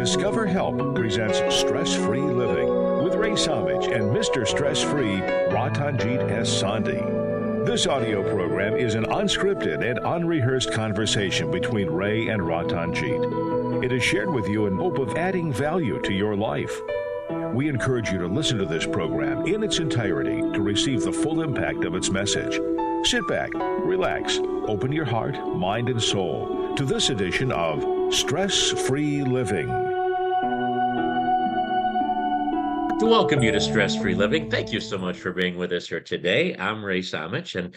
Discover Help presents Stress-Free Living with Ray Samich and Mr. Stress-Free Ratanjit S. Sandhi. This audio program is an unscripted and unrehearsed conversation between Ray and Ratanjit. It is shared with you in hope of adding value to your life. We encourage you to listen to this program in its entirety to receive the full impact of its message. Sit back, relax, open your heart, mind, and soul to this edition of Stress-Free Living. To welcome you to Stress-Free Living. Thank you so much for being with us here today. I'm Ray Samich, and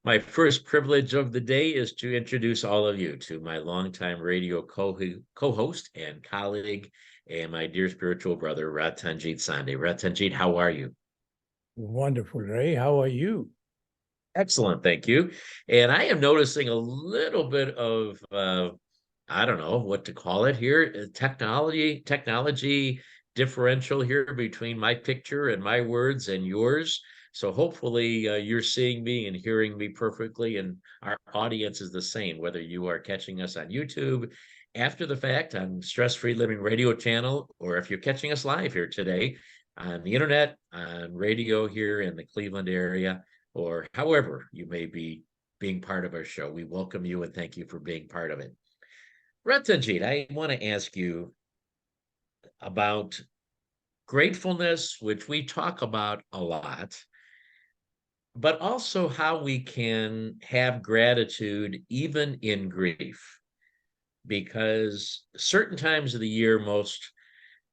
my first privilege of the day is to introduce all of you to my longtime radio co-host and colleague, and my dear spiritual brother, Ratanjit Sandhi. Ratanjit, how are you? Wonderful, Ray. How are you? Excellent, thank you. And I am noticing a little bit of, I don't know what to call it here, technology differential here between my picture and my words and yours. So hopefully you're seeing me and hearing me perfectly, and our audience is the same, whether you are catching us on YouTube after the fact on Stress-Free Living Radio channel, or if you're catching us live here today on the internet, on radio here in the Cleveland area, or however you may be being part of our show. We welcome you and thank you for being part of it. Ratanjit, I want to ask you about gratefulness, which we talk about a lot, but also how we can have gratitude even in grief. Because certain times of the year, most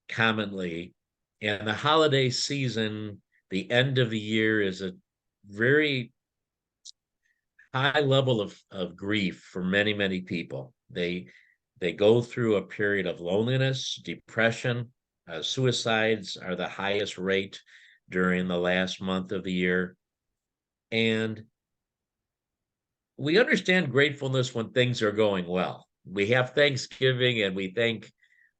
commonly, and the holiday season, the end of the year is a very high level of grief for many, many people. They go through a period of loneliness, depression. Suicides are the highest rate during the last month of the year. And we understand gratefulness when things are going well. We have Thanksgiving and we thank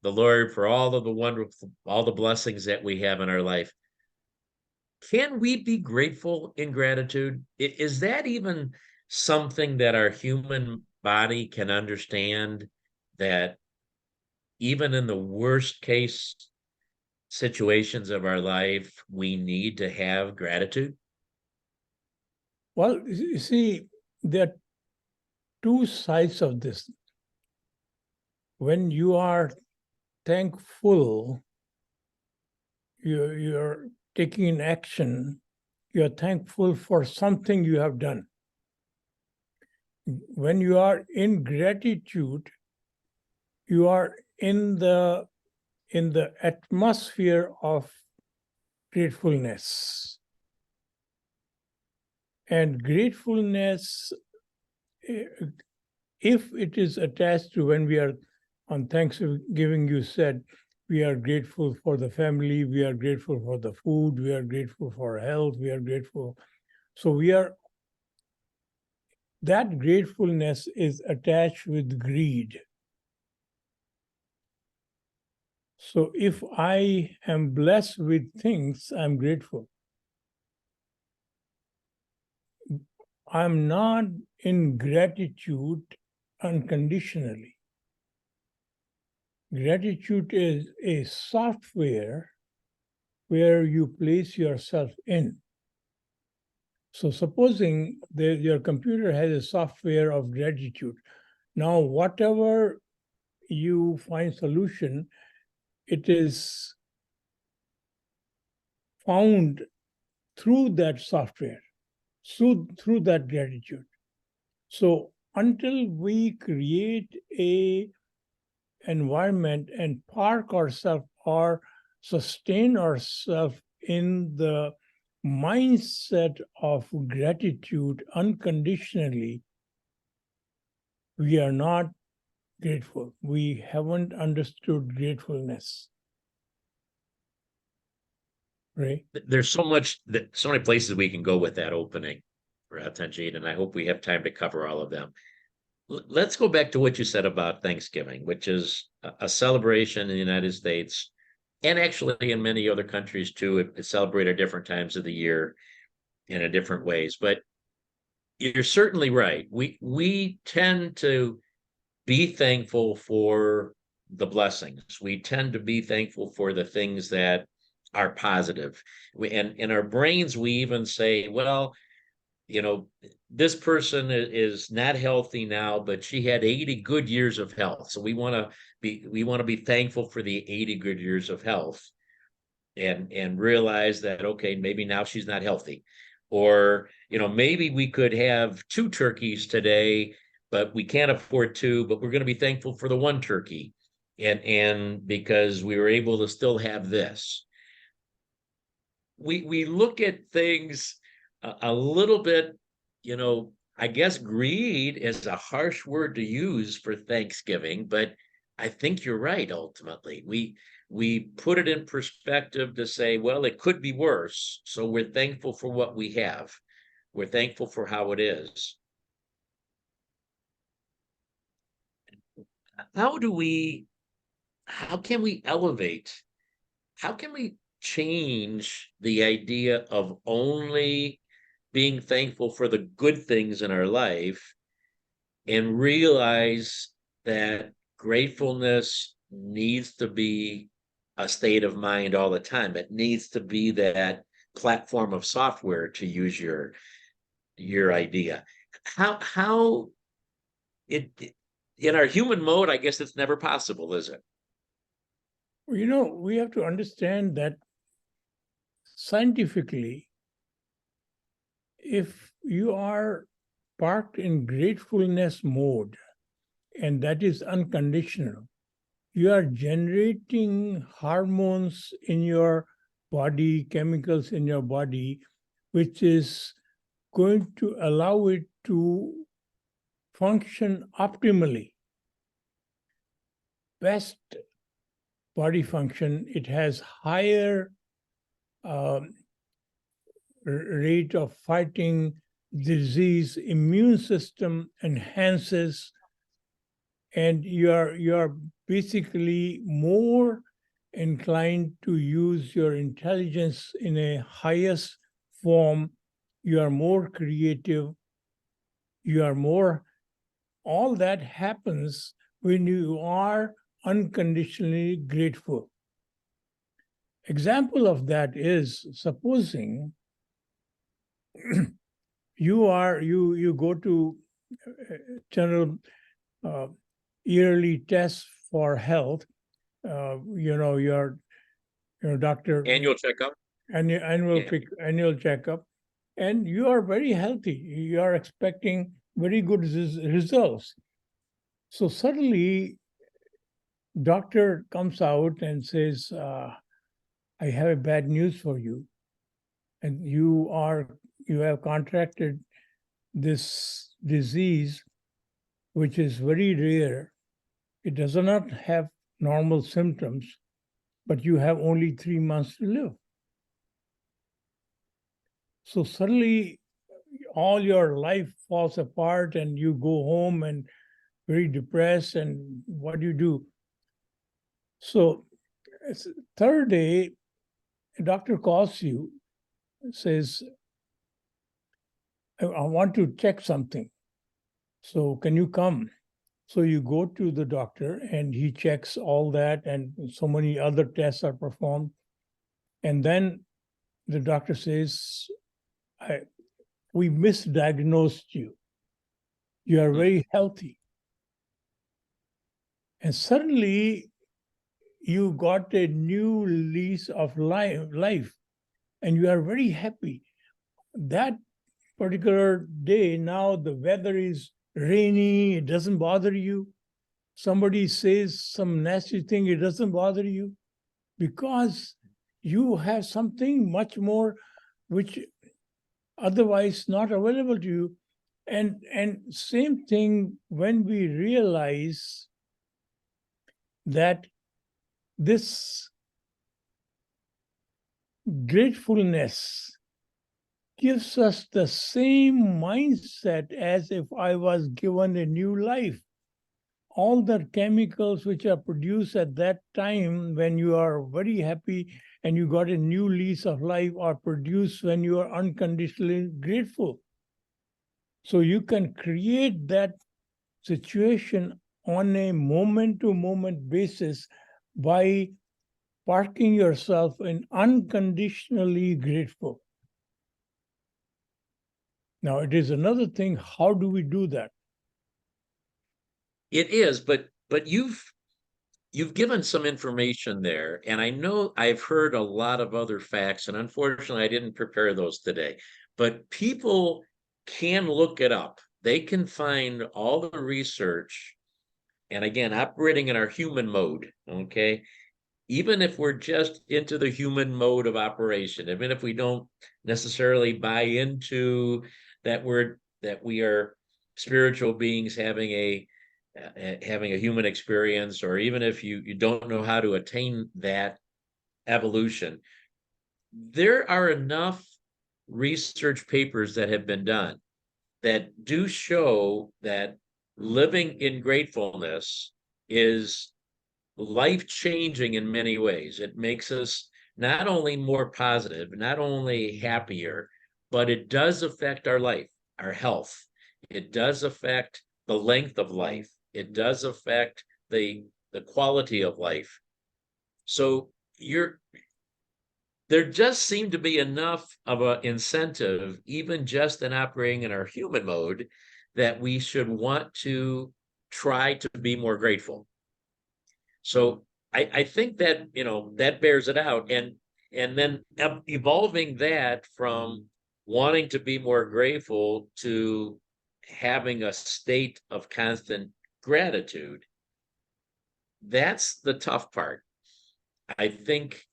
the Lord for all the blessings that we have in our life. Can we be grateful in gratitude? Is that even something that our human body can understand, that even in the worst case situations of our life, we need to have gratitude? Well, you see, there are two sides of this. When you are thankful, you're taking an action, you're thankful for something you have done. When you are in gratitude, you are in the atmosphere of gratefulness. And gratefulness, if it is attached to when we are on Thanksgiving, you said, we are grateful for the family, we are grateful for the food, we are grateful for health, we are grateful. So that gratefulness is attached with greed. So if I am blessed with things, I'm grateful. I'm not in gratitude unconditionally. Gratitude is a software where you place yourself in. So supposing your computer has a software of gratitude. Now, whatever you find solution, it is found through that software, through that gratitude. So until we create a environment and park ourselves or sustain ourselves in the mindset of gratitude unconditionally, we are not grateful. We haven't understood gratefulness. Right? There's so many places we can go with that opening, Ratanjit, and I hope we have time to cover all of them. Let's go back to what you said about Thanksgiving, which is a celebration in the United States, and actually in many other countries too. It celebrated at different times of the year and in different ways. But you're certainly right. We tend to be thankful for the blessings. We tend to be thankful for the things that are positive. And in our brains, we even say, well, this person is not healthy now, but she had 80 good years of health. So we want to be thankful for the 80 good years of health, and realize that, okay, maybe now she's not healthy. Or, maybe we could have 2 turkeys today, but we can't afford 2, but we're going to be thankful for the 1 turkey. And because we were able to still have this. We look at things a little bit, I guess greed is a harsh word to use for Thanksgiving, but I think you're right. Ultimately, we put it in perspective to say, well, it could be worse. So we're thankful for what we have. We're thankful for how it is. How can we elevate? How can we change the idea of only being thankful for the good things in our life and realize that gratefulness needs to be a state of mind all the time? It needs to be that platform of software, to use your idea. How it in our human mode, I guess it's never possible, is it? We have to understand that scientifically, if you are parked in gratefulness mode, and that is unconditional, you are generating hormones in your body, chemicals in your body, which is going to allow it to function optimally. Best body function, it has higher rate of fighting disease, immune system enhances, and you are basically more inclined to use your intelligence in a highest form. You are more creative. You are more, all that happens when you are unconditionally grateful. Example of that is, supposing you go to general yearly tests for health, your doctor Annual checkup. Annual checkup, and you are very healthy. You are expecting very good results. So suddenly, doctor comes out and says, I have a bad news for you. And you have contracted this disease, which is very rare. It does not have normal symptoms, but you have only 3 months to live. So suddenly, all your life falls apart and you go home and very depressed, and what do you do? So third day, a doctor calls you, says, I want to check something. So can you come? So you go to the doctor and he checks all that, and so many other tests are performed. And then the doctor says, we misdiagnosed you. You are very healthy. And suddenly you got a new lease of life, and you are very happy. That particular day, now the weather is rainy, it doesn't bother you. Somebody says some nasty thing, it doesn't bother you, because you have something much more which otherwise not available to you. And same thing when we realize that this gratefulness gives us the same mindset as if I was given a new life. All the chemicals which are produced at that time when you are very happy and you got a new lease of life are produced when you are unconditionally grateful. So you can create that situation on a moment-to-moment basis by parking yourself in unconditionally grateful. Now, it is another thing, how do we do that? It is, but you've given some information there, and I know I've heard a lot of other facts, and unfortunately, I didn't prepare those today. But people can look it up. They can find all the research, and again, operating in our human mode, okay? Even if we're just into the human mode of operation, even if we don't necessarily buy into that we are spiritual beings having a human experience, or even if you don't know how to attain that evolution, there are enough research papers that have been done that do show that living in gratefulness is life-changing in many ways. It makes us not only more positive, not only happier, but it does affect our life, our health. It does affect the length of life. It does affect the quality of life. So there just seemed to be enough of an incentive, even just in operating in our human mode, that we should want to try to be more grateful. So I think that, that bears it out. And then evolving that from wanting to be more grateful to having a state of constant gratitude, that's the tough part. I think,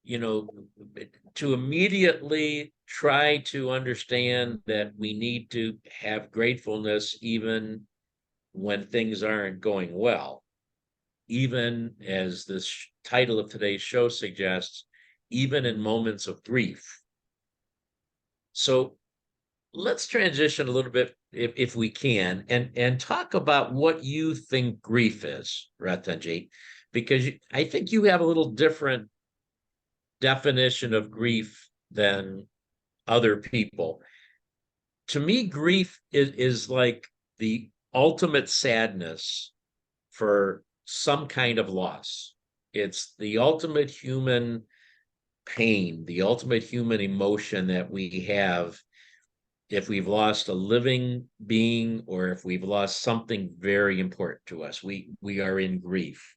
to immediately try to understand that we need to have gratefulness even when things aren't going well, even as this title of today's show suggests, even in moments of grief. So let's transition a little bit, if we can, and talk about what you think grief is, Ratanjit, because I think you have a little different definition of grief than other people. To me, grief is like the ultimate sadness for some kind of loss. It's the ultimate human pain, the ultimate human emotion that we have if we've lost a living being, or if we've lost something very important to us. We are in grief,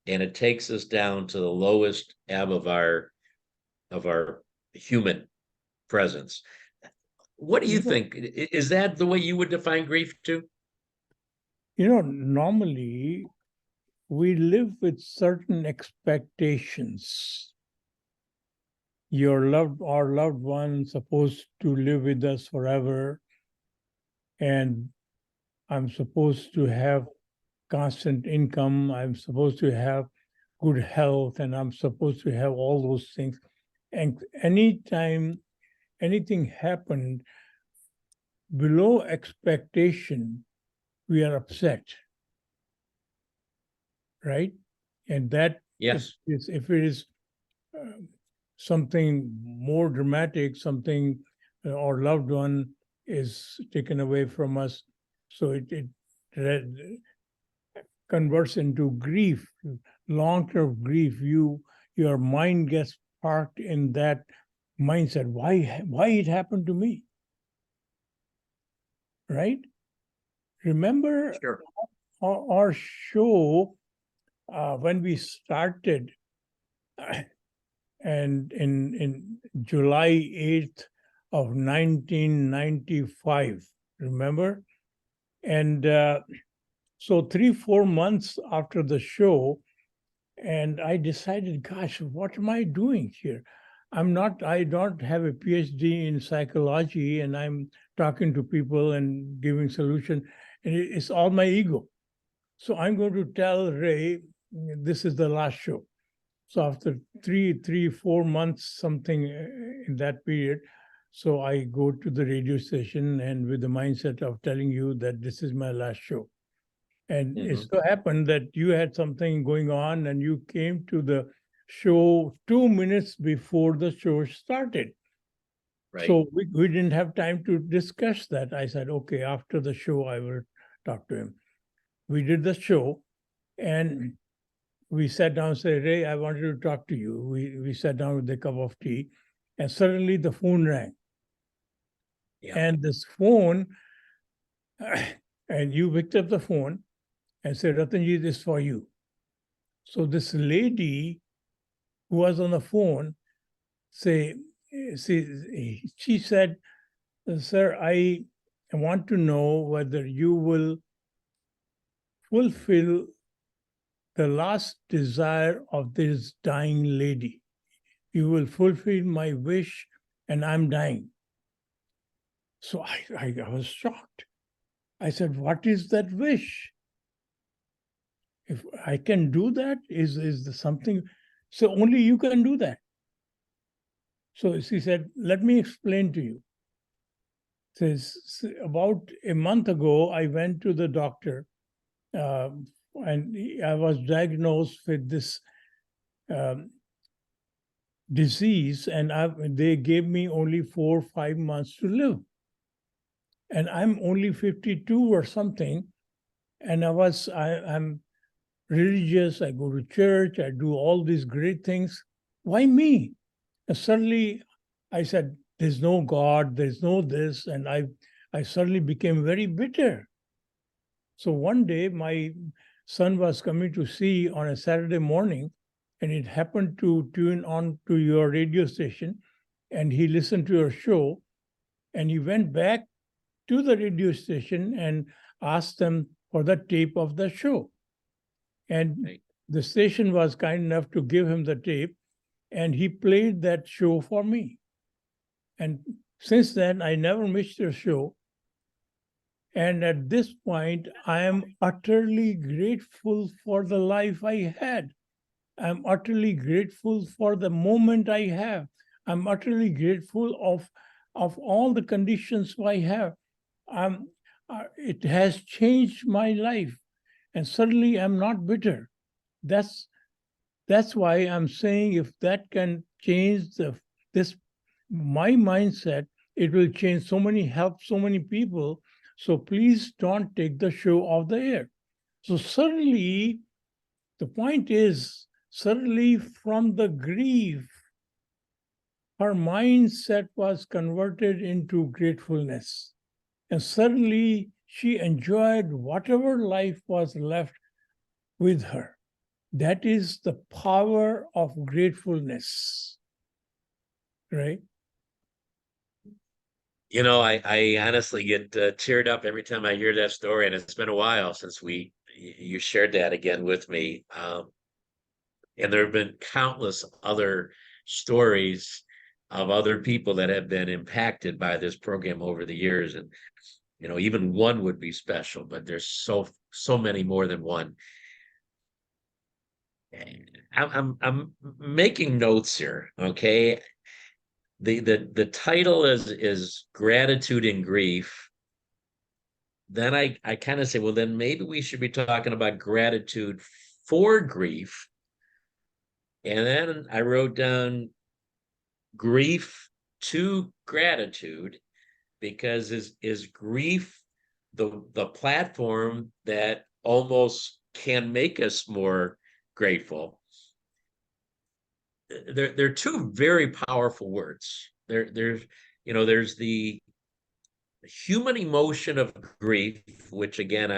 and it takes us down to the lowest ebb of our human presence. What do you think? Is that the way you would define grief too? Normally we live with certain expectations. Our loved one supposed to live with us forever, and I'm supposed to have constant income, I'm supposed to have good health, and I'm supposed to have all those things. And anytime anything happened below expectation, we are upset, right? And that, yes, if it is something more dramatic, something our loved one is taken away from us, so it converts into grief, long-term grief. Your mind gets parked in that mindset. Why it happened to me? Right? Remember, sure. our show when we started, and in July 8th of 1995, remember? And so 3-4 months after the show, and I decided, gosh, what am I doing here? I don't have a PhD in psychology, and I'm talking to people and giving solution, and it's all my ego. So I'm going to tell Ray, this is the last show. So after 3-4 months, something in that period, so I go to the radio station, and with the mindset of telling you that this is my last show. And it so happened that you had something going on, and you came to the show 2 minutes before the show started. Right. So we didn't have time to discuss that. I said, okay, after the show, I will talk to him. we did the show, and we sat down and said, Ray, I wanted to talk to you. We sat down with a cup of tea, and suddenly the phone rang. Yeah. And this phone, and you picked up the phone and said, Ratanjit, this is for you. So this lady who was on the phone, she said, sir, I want to know whether you will fulfill the last desire of this dying lady. You will fulfill my wish, and I'm dying. So I was shocked. I said, what is that wish? If I can do that, is there something? So only you can do that. So she said, let me explain to you. Says, about a month ago, I went to the doctor, and I was diagnosed with this disease, and they gave me only 4 or 5 months to live. And I'm only 52 or something, and I'm religious, I go to church, I do all these great things. Why me? And suddenly I said, there's no God, there's no this, and I suddenly became very bitter. So one day my son was coming to see on a Saturday morning, and it happened to tune on to your radio station, and he listened to your show, and he went back to the radio station and asked them for the tape of the show. And the station was kind enough to give him the tape, and he played that show for me. And since then, I never missed your show. And at this point, I am utterly grateful for the life I had. I'm utterly grateful for the moment I have. I'm utterly grateful of all the conditions I have. It has changed my life, and suddenly I'm not bitter. That's why I'm saying if that can change my mindset, it will change help so many people. So please don't take the show off the air. So suddenly, the point is, suddenly from the grief, her mindset was converted into gratefulness. And suddenly she enjoyed whatever life was left with her. That is the power of gratefulness, right? You know, I honestly get teared up every time I hear that story, and it's been a while since you shared that again with me. And there have been countless other stories of other people that have been impacted by this program over the years, and even one would be special, but there's so many more than one. I'm making notes here, okay? The title is Gratitude and Grief. Then I kind of say, well, then maybe we should be talking about gratitude for grief. And then I wrote down grief to gratitude, because is grief the platform that almost can make us more grateful. They're two very powerful words. There's the human emotion of grief, which again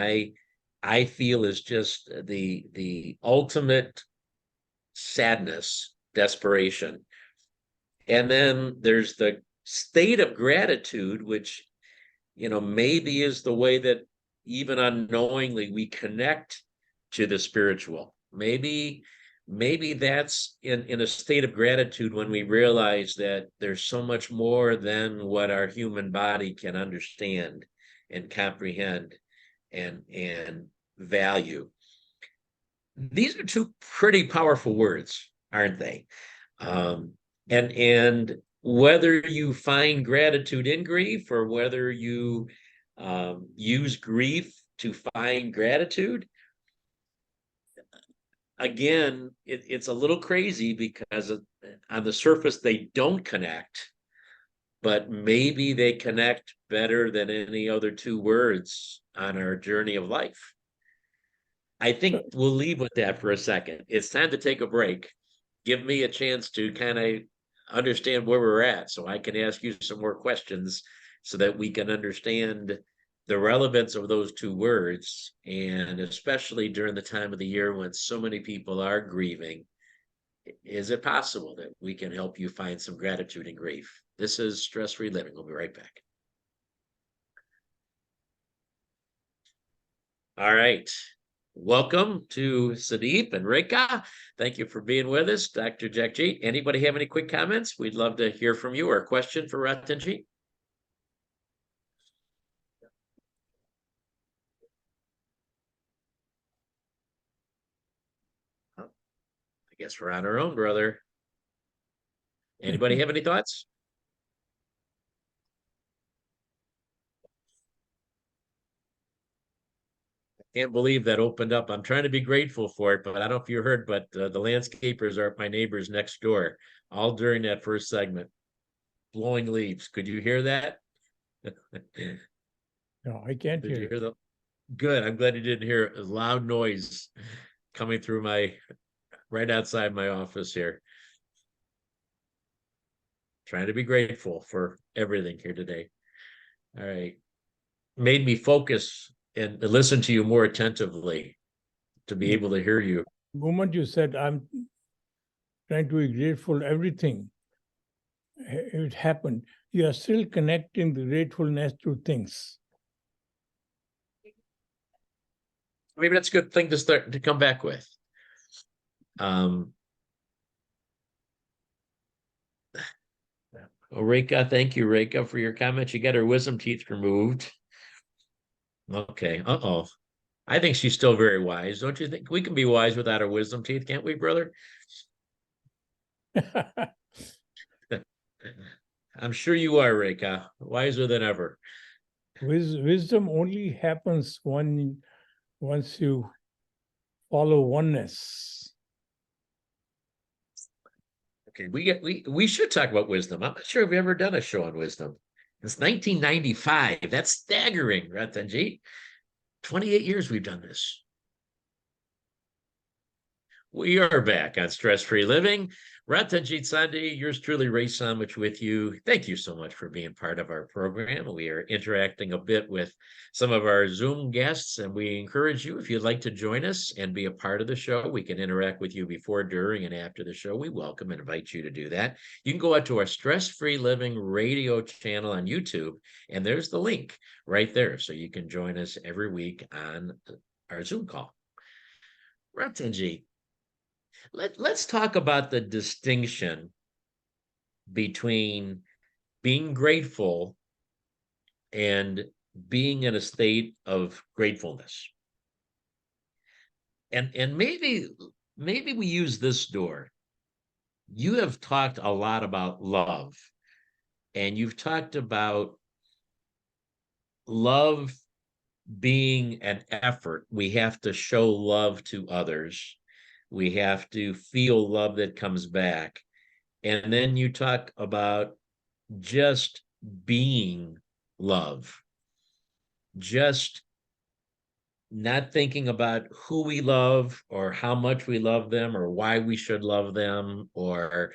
I feel is just the ultimate sadness, desperation. And then there's the state of gratitude, which maybe is the way that even unknowingly we connect to the spiritual. Maybe that's in a state of gratitude when we realize that there's so much more than what our human body can understand and comprehend and value. These are two pretty powerful words, aren't they? And whether you find gratitude in grief or whether you use grief to find gratitude, again, it's a little crazy because on the surface they don't connect, but maybe they connect better than any other two words on our journey of life. I think we'll leave with that for a second. It's time to take a break. Give me a chance to kind of understand where we're at so I can ask you some more questions so that we can understand the relevance of those two words. And especially during the time of the year when so many people are grieving, is it possible that we can help you find some gratitude in grief? This is Stress Free Living. We'll be right back. All right. Welcome to Sadeep and Reka. Thank you for being with us, Dr. Jagjit. Anybody have any quick comments? We'd love to hear from you or a question for Ratanjit. I guess we're on our own, brother. Anybody have any thoughts? Can't believe that opened up. I'm trying to be grateful for it, but I don't know if you heard, but the landscapers are my neighbors next door, all during that first segment, blowing leaves. Could you hear that? No, I can't Did you hear hear it. the? Good. I'm glad you didn't hear a loud noise coming through right outside my office here. Trying to be grateful for everything here today. All right. Made me focus and listen to you more attentively to be able to hear you. The moment you said, I'm trying to be grateful, everything, it happened. You are still connecting the gratefulness to things. Maybe that's a good thing to start to come back with. Reka, thank you, Reka, for your comments. You got her wisdom teeth removed. Okay. Uh-oh. I think she's still very wise. Don't you think? We can be wise without our wisdom teeth, can't we, brother? I'm sure you are, Reka. Wiser than ever. Wisdom only happens once you follow oneness. Okay, we should talk about wisdom. I'm not sure if we've ever done a show on wisdom. It's 1995. That's staggering, Ratanjit. 28 years we've done this. We are back on Stress Free Living. Ratanjit Sandhi, yours truly, Ray Sandwich with you. Thank you so much for being part of our program. We are interacting a bit with some of our Zoom guests, and we encourage you, if you'd like to join us and be a part of the show, we can interact with you before, during, and after the show. We welcome and invite you to do that. You can go out to our Stress Free Living radio channel on YouTube, and there's the link right there. So you can join us every week on our Zoom call. Ratanjit, let's talk about the distinction between being grateful and being in a state of gratefulness. And maybe we use this door. You have talked a lot about love, and you've talked about love being an effort. We have to show love to others. We have to feel love that comes back. And then you talk about just being love, just not thinking about who we love or how much we love them or why we should love them or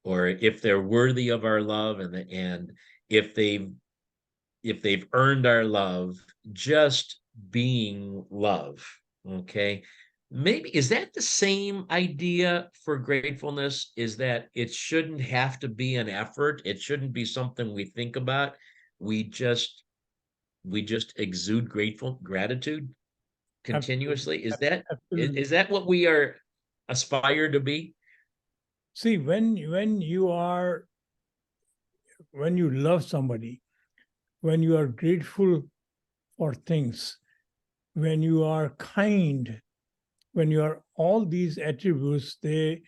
if they're worthy of our love and if they've earned our love, just being love. Okay. Maybe is that the same idea for gratefulness? Is that it shouldn't have to be an effort? It shouldn't be something we think about. We just exude gratitude continuously. Absolutely. Is that what we are aspired to be? See, when you love somebody, when you are grateful for things, when you are kind, when you are all these attributes, they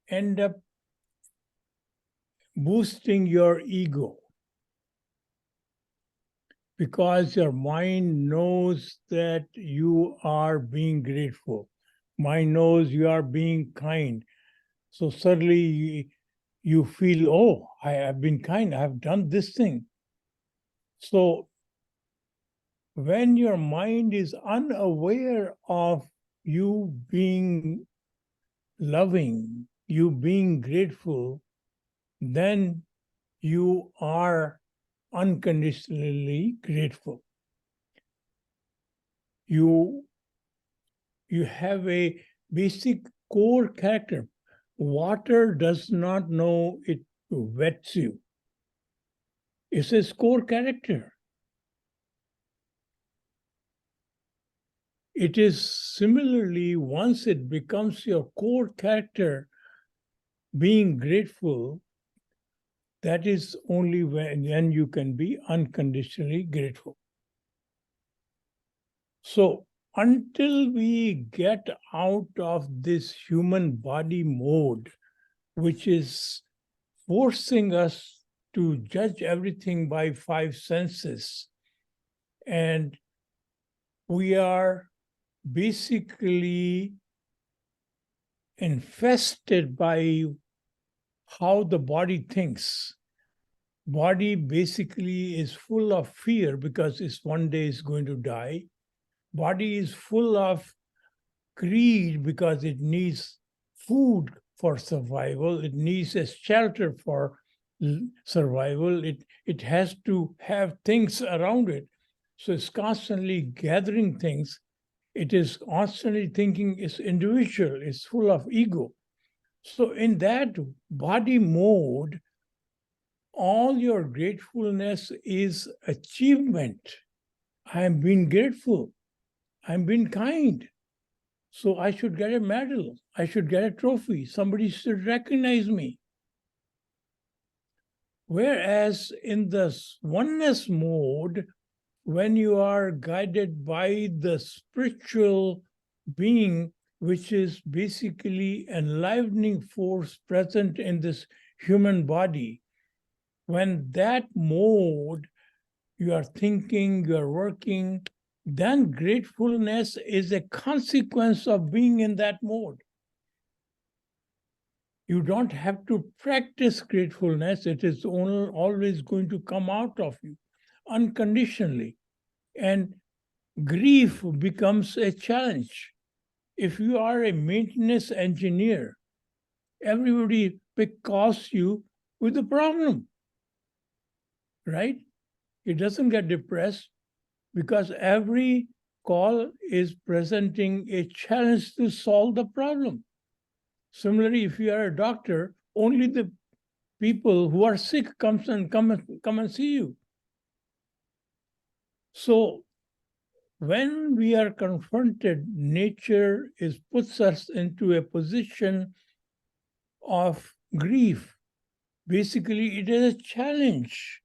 end up boosting your ego, because your mind knows that you are being grateful. Mind knows you are being kind. So suddenly you feel, oh, I have been kind, I have done this thing. So When your mind is unaware of you being loving, you being grateful, then you are unconditionally grateful. You have a basic core character. Water does not know it wets you. It's a core character. It is similarly, once it becomes your core character, being grateful, that is only when you can be unconditionally grateful. So until we get out of this human body mode, which is forcing us to judge everything by five senses, and we are basically infested by how the body thinks. Body basically is full of fear because it's one day is going to die. Body is full of greed because it needs food for survival. It needs a shelter for survival. It has to have things around it. So it's constantly gathering things. It is constantly thinking it's individual. It's full of ego. So in that body mode, all your gratefulness is achievement. I am being grateful. I'm being kind. So I should get a medal. I should get a trophy. Somebody should recognize me. Whereas in the oneness mode, when you are guided by the spiritual being, which is basically enlivening force present in this human body, when that mode, you are thinking, you are working, then gratefulness is a consequence of being in that mode. You don't have to practice gratefulness. It is always going to come out of you unconditionally. And grief becomes a challenge. If you are a maintenance engineer, everybody calls you with a problem, right? It doesn't get depressed because every call is presenting a challenge to solve the problem. Similarly, if you are a doctor, only the people who are sick come and see you. So when we are confronted, nature puts us into a position of grief. Basically, it is a challenge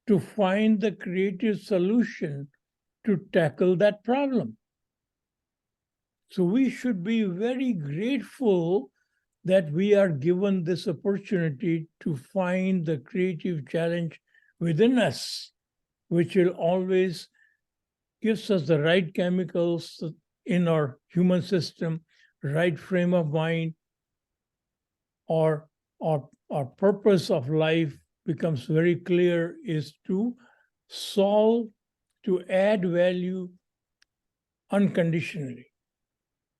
to find the creative solution to tackle that problem. So we should be very grateful that we are given this opportunity to find the creative challenge within us, which will always gives us the right chemicals in our human system, right frame of mind, or our purpose of life becomes very clear, is to solve, to add value unconditionally.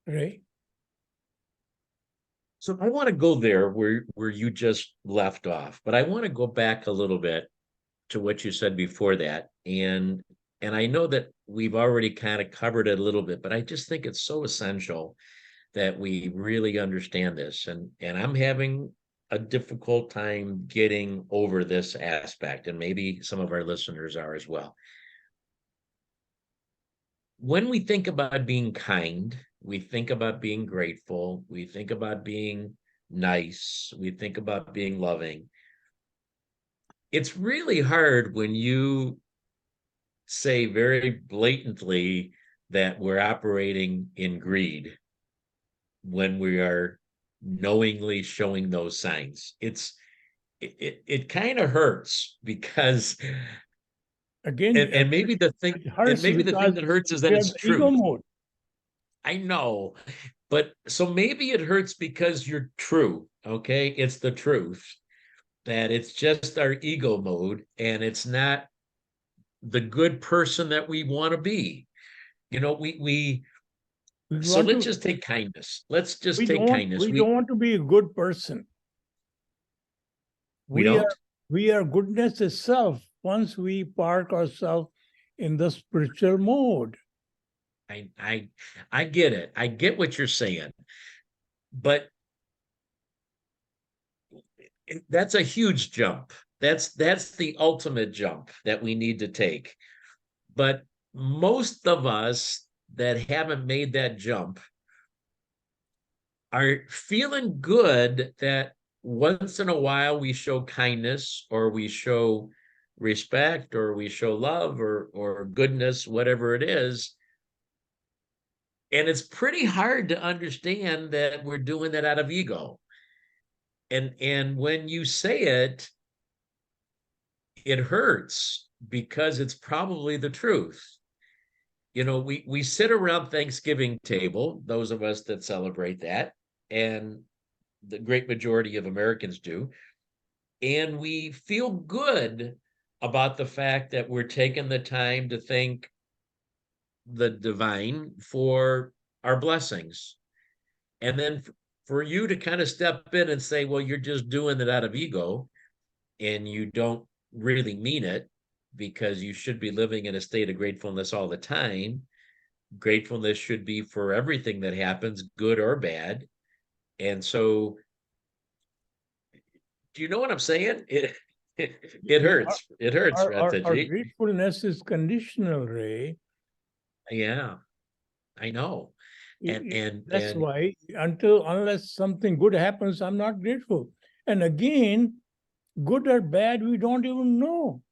Right? So I want to go there where you just left off, but I want to go back a little bit to what you said before that. And I know that we've already kind of covered it a little bit, but I just think it's so essential that we really understand this. And I'm having a difficult time getting over this aspect, and maybe some of our listeners are as well. When we think about being kind, we think about being grateful, we think about being nice, we think about being loving. It's really hard when you say very blatantly that we're operating in greed when we are knowingly showing those signs. It kind of hurts because Again, and maybe the thing that hurts is that it's ego truth. mode. I know, but so maybe it hurts because you're true. Okay, it's the truth that it's just our ego mode, and it's not the good person that we want to be. You know, we so want let's to, just take kindness. Let's just take kindness. we don't want to be a good person. We We don't. are we are goodness itself once we park ourselves in the spiritual mode. I get it. I get what you're saying, but that's a huge jump. That's the ultimate jump that we need to take. But most of us that haven't made that jump are feeling good that once in a while we show kindness, or we show respect, or we show love, or goodness, whatever it is. And it's pretty hard to understand that we're doing that out of ego. And when you say it, it hurts because it's probably the truth. You know, we sit around Thanksgiving table, those of us that celebrate that, and the great majority of Americans do, and we feel good about the fact that we're taking the time to thank the divine for our blessings. And then for you to kind of step in and say, well, you're just doing it out of ego, and you don't really mean it, because you should be living in a state of gratefulness all the time. Gratefulness should be for everything that happens, good or bad. And so, do you know what I'm saying? It hurts. It hurts, Our Ratanjit. gratefulness is conditional, Ray. Yeah, I know. That's And why unless something good happens, I'm not grateful. And again, good or bad, we don't even know.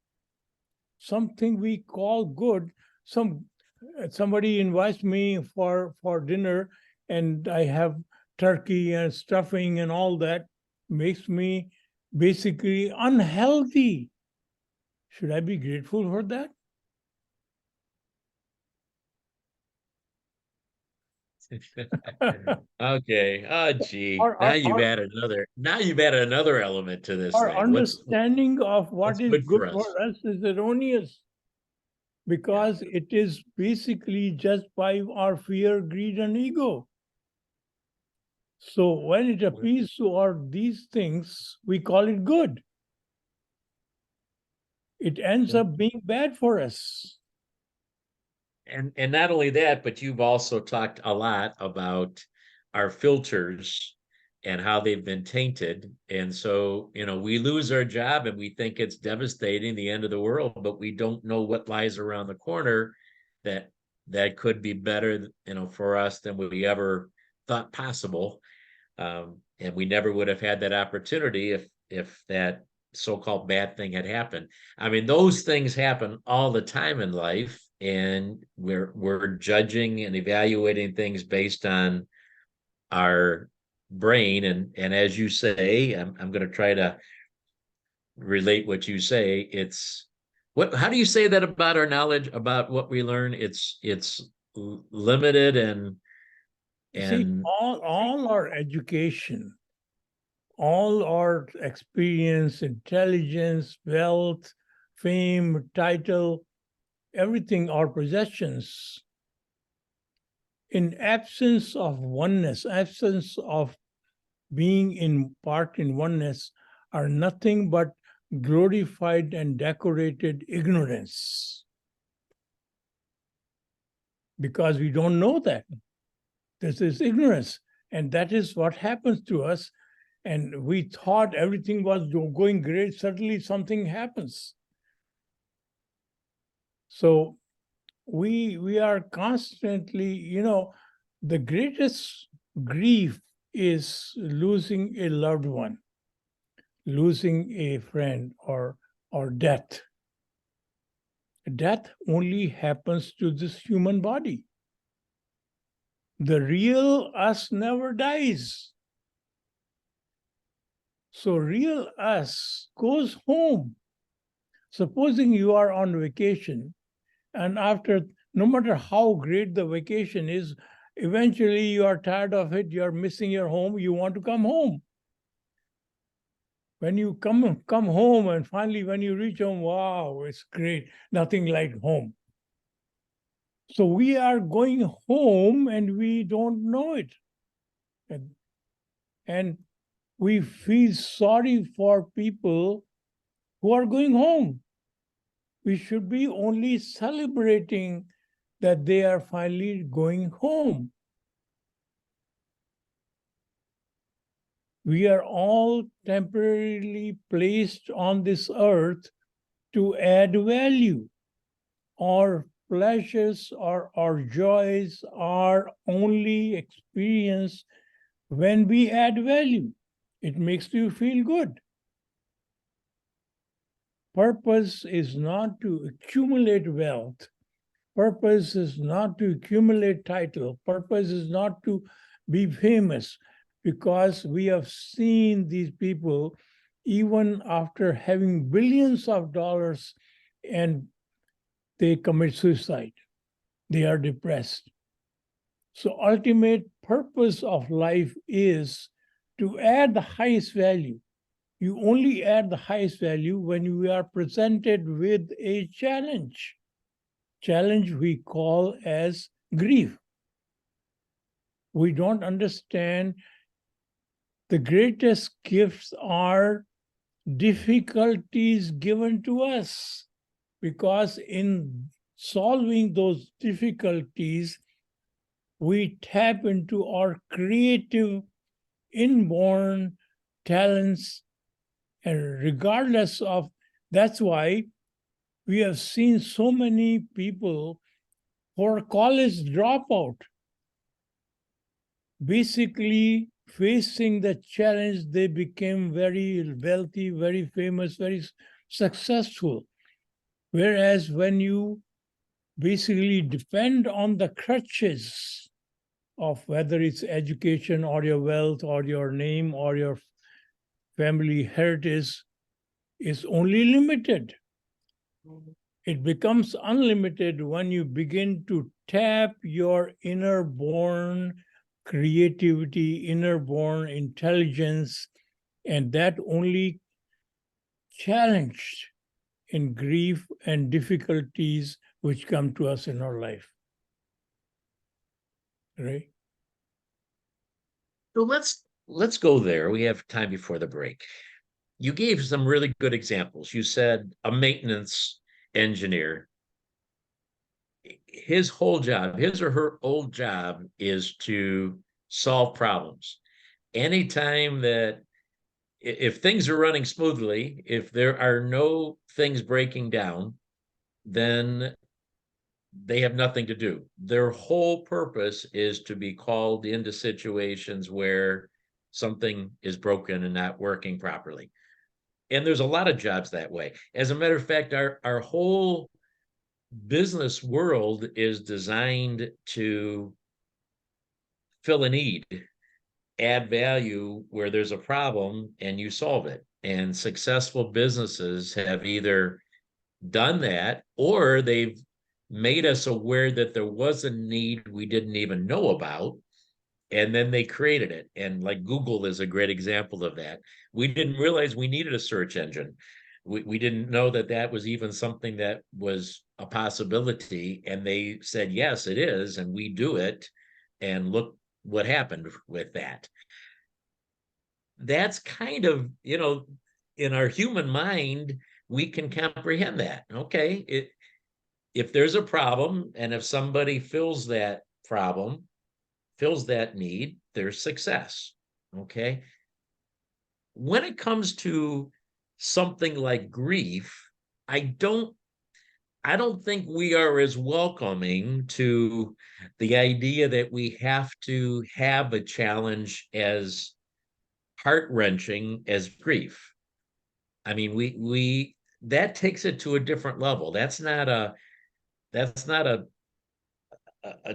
Something we call good, somebody invites me for dinner, and I have turkey and stuffing and all that, makes me basically unhealthy. Should I be grateful for that? okay. Oh, gee. Our, our, our, Now you've added another element to this our thing. understanding of What's what is good good for for us? us is erroneous, Yeah. because it is basically just by our fear, greed, and ego. So when it appeals to our these things, we call it good. It ends up being bad for us. And not only that, but you've also talked a lot about our filters and how they've been tainted. And so, you know, we lose our job and we think it's devastating, the end of the world, but we don't know what lies around the corner that could be better, you know, for us than we ever thought possible. And we never would have had that opportunity if that so-called bad thing had happened. I mean, those things happen all the time in life, and we're judging and evaluating things based on our brain. And as you say, I'm going to try to relate what you say. It's how do you say that about our knowledge, about what we learn? It's limited See, and all our education, all our experience, intelligence, wealth, fame, title, everything, our possessions, in absence of oneness, absence of being in part in oneness, are nothing but glorified and decorated ignorance. Because we don't know that. This is ignorance. And that is what happens to us. And we thought everything was going great. Suddenly something happens. So we are constantly, the greatest grief is losing a loved one, losing a friend, or death. Death only happens to this human body. The real us never dies. So real us goes home. Supposing you are on vacation, and after, no matter how great the vacation is, eventually you are tired of it, you're missing your home, you want to come home. When you come home, and finally when you reach home, wow, it's great. Nothing like home. So we are going home and we don't know it. And we feel sorry for people who are going home. We should be only celebrating that they are finally going home. We are all temporarily placed on this earth to add value. Our pleasures or our joys are only experienced when we add value. It makes you feel good. Purpose is not to accumulate wealth. Purpose is not to accumulate title. Purpose is not to be famous, because we have seen these people, even after having billions of dollars, and they commit suicide. They are depressed. So ultimate purpose of life is to add the highest value. You only add the highest value when you are presented with a challenge. Challenge we call as grief. We don't understand the greatest gifts are difficulties given to us, because in solving those difficulties, we tap into our creative inborn talents. And regardless of, that's why we have seen so many people who are college dropout, basically facing the challenge, they became very wealthy, very famous, very successful. Whereas when you basically depend on the crutches of whether it's education or your wealth or your name or your family heritage, is only limited. It becomes unlimited when you begin to tap your inner-born creativity, inner-born intelligence, and that only challenged in grief and difficulties which come to us in our life. Right? So let's go there. We have time before the break. You gave some really good examples. You said a maintenance engineer, his whole job, his or her old job, is to solve problems. Anytime that if things are running smoothly, if there are no things breaking down, then they have nothing to do. Their whole purpose is to be called into situations where something is broken and not working properly. And there's a lot of jobs that way. As a matter of fact, our whole business world is designed to fill a need, add value where there's a problem, and you solve it. And successful businesses have either done that, or they've made us aware that there was a need we didn't even know about, and then they created it. And like Google is a great example of that. We didn't realize we needed a search engine. We didn't know that that was even something that was a possibility, and they said, yes, it is, and we do it, and look what happened with that. That's kind of, in our human mind, we can comprehend that. Okay, if there's a problem, and if somebody fills that problem, fills that need, there's success. Okay. When it comes to something like grief, I don't think we are as welcoming to the idea that we have to have a challenge as heart-wrenching as grief. I mean, we that takes it to a different level. That's not a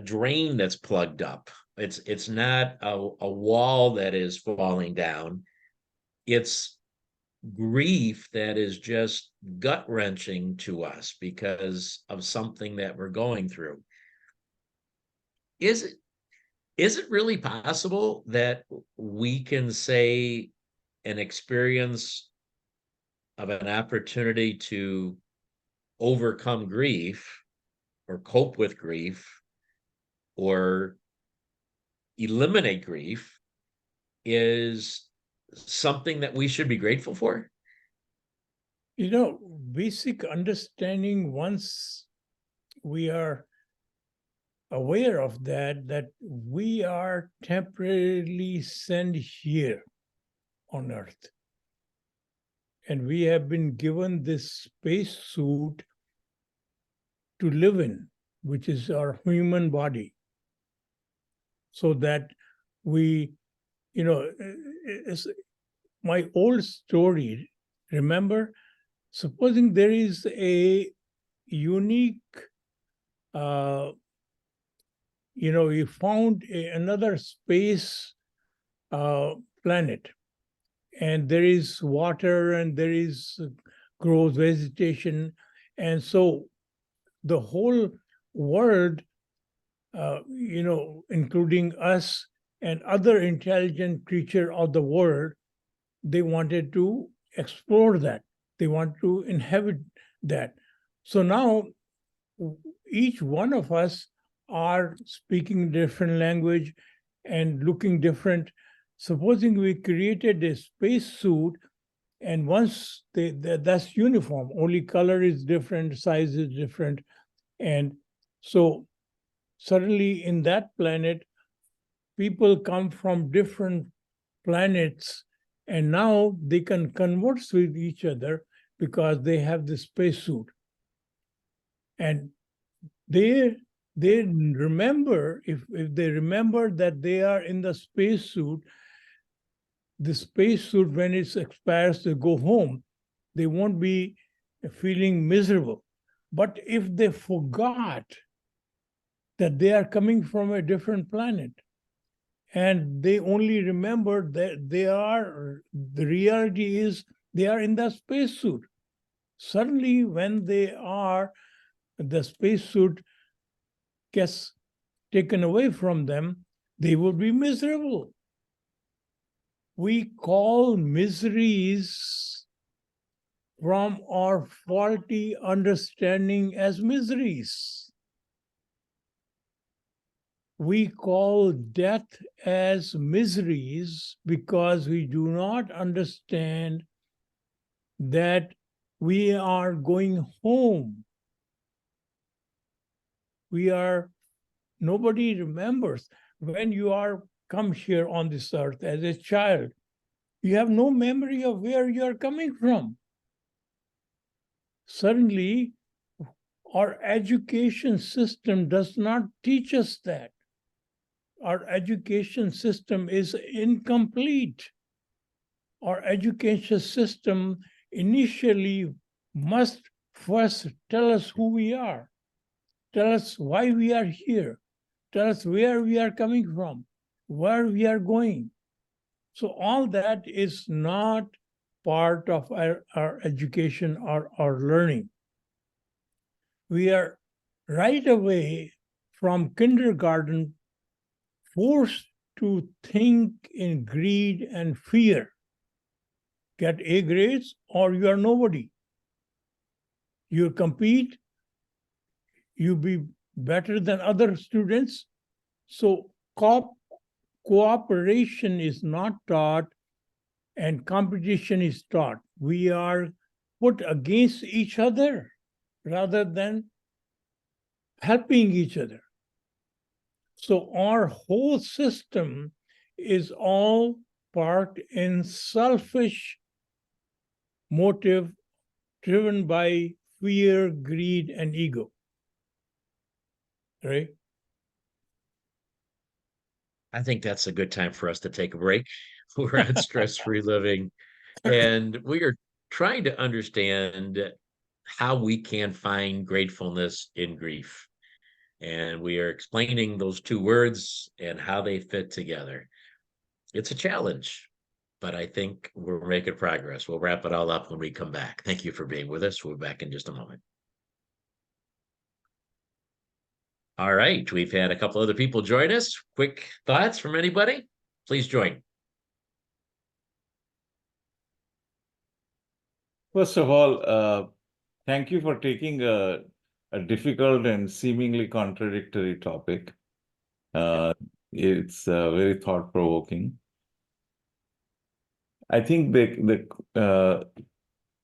drain that's plugged up. It's not a wall that is falling down. It's grief that is just gut-wrenching to us because of something that we're going through. Is it really possible that we can say an experience of an opportunity to overcome grief or cope with grief or eliminate grief is something that we should be grateful for? Basic understanding, once we are aware of that we are temporarily sent here on earth. And we have been given this space suit to live in, which is our human body. So that we, it's my old story. Remember, supposing there is a unique, you found another space planet, and there is water and there is grows vegetation. And so the whole world, including us and other intelligent creature of the world, they wanted to explore that. They want to inhabit that. So now each one of us are speaking different language and looking different. Supposing we created a space suit, and once that's uniform, only color is different, size is different. And so suddenly in that planet, people come from different planets, and now they can converse with each other because they have the spacesuit. And they remember, if they remember that they are in the spacesuit, the spacesuit, when it expires to go home, they won't be feeling miserable. But if they forgot that they are coming from a different planet, and they only remember that the reality is they are in the spacesuit. Suddenly, when the spacesuit gets taken away from them, they will be miserable. We call miseries from our faulty understanding as miseries. We call death as miseries because we do not understand that we are going home. Nobody remembers when you come here on this earth as a child. You have no memory of where you are coming from. Suddenly, our education system does not teach us that. Our education system is incomplete. Our education system initially must first tell us who we are, tell us why we are here, tell us where we are coming from, where we are going. So all that is not part of our education or our learning. We are right away from kindergarten forced to think in greed and fear. Get A grades or you are nobody. You compete, you be better than other students. So cooperation is not taught and competition is taught. We are put against each other rather than helping each other. So our whole system is all parked in selfish motive driven by fear, greed, and ego. Right? I think that's a good time for us to take a break. We're on Stress-Free Living, and we are trying to understand how we can find gratefulness in grief. And we are explaining those two words and how they fit together. It's a challenge, but I think we're making progress. We'll wrap it all up when we come back. Thank you for being with us. We'll be back in just a moment. All right, we've had a couple other people join us. Quick thoughts from anybody? Please join. First of all, thank you for taking a difficult and seemingly contradictory topic. It's very thought-provoking. I think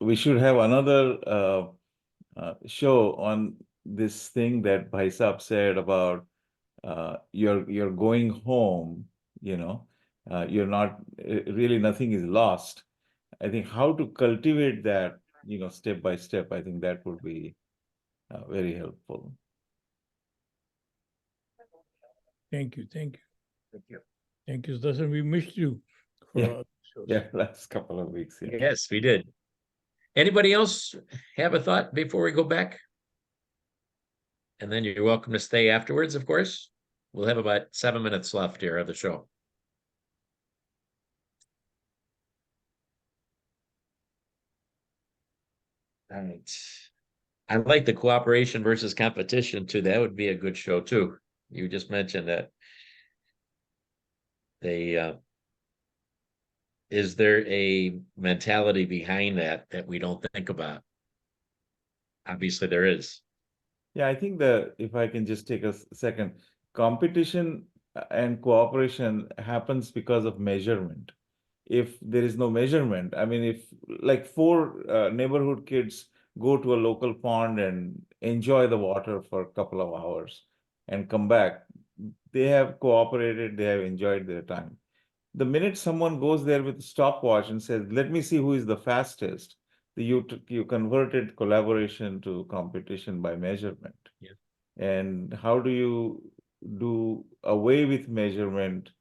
we should have another show on this thing that Bhai Saab said about you're going home, you're not really, nothing is lost. I think how to cultivate that, step by step, I think that would be very helpful. Thank you. Thank you. Thank you. Thank you, Darshan. We missed you for Yeah. our shows. Yeah, last couple of weeks. Yeah. Yes, we did. Anybody else have a thought before we go back? And then you're welcome to stay afterwards, of course. We'll have about 7 minutes left here of the show. All right. I like the cooperation versus competition too. That would be a good show too. You just mentioned that. Is there a mentality behind that we don't think about? Obviously there is. Yeah, I think if I can just take a second, competition and cooperation happens because of measurement. If there is no measurement, I mean, if like four neighborhood kids go to a local pond and enjoy the water for a couple of hours and come back, they have cooperated, they have enjoyed their time. The minute someone goes there with a stopwatch and says, let me see who is the fastest, you converted collaboration to competition by measurement. Yeah. And how do you do away with measurement?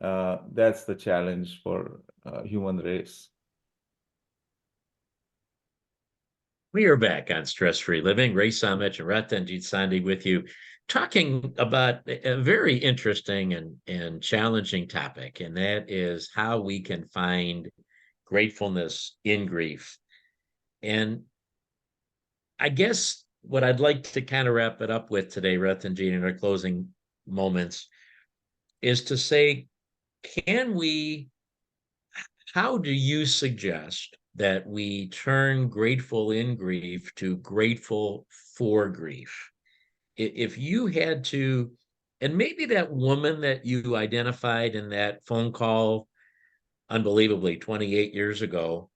That's the challenge for human race. We are back on Stress Free Living. Ray Samich and Ratanjit with you, talking about a very interesting and challenging topic, and that is how we can find gratefulness in grief. And I guess what I'd like to kind of wrap it up with today, Ratanjit, in our closing moments, is to say, how do you suggest that we turn grateful in grief to grateful for grief? If you had to, and maybe that woman that you identified in that phone call, unbelievably 28 years ago,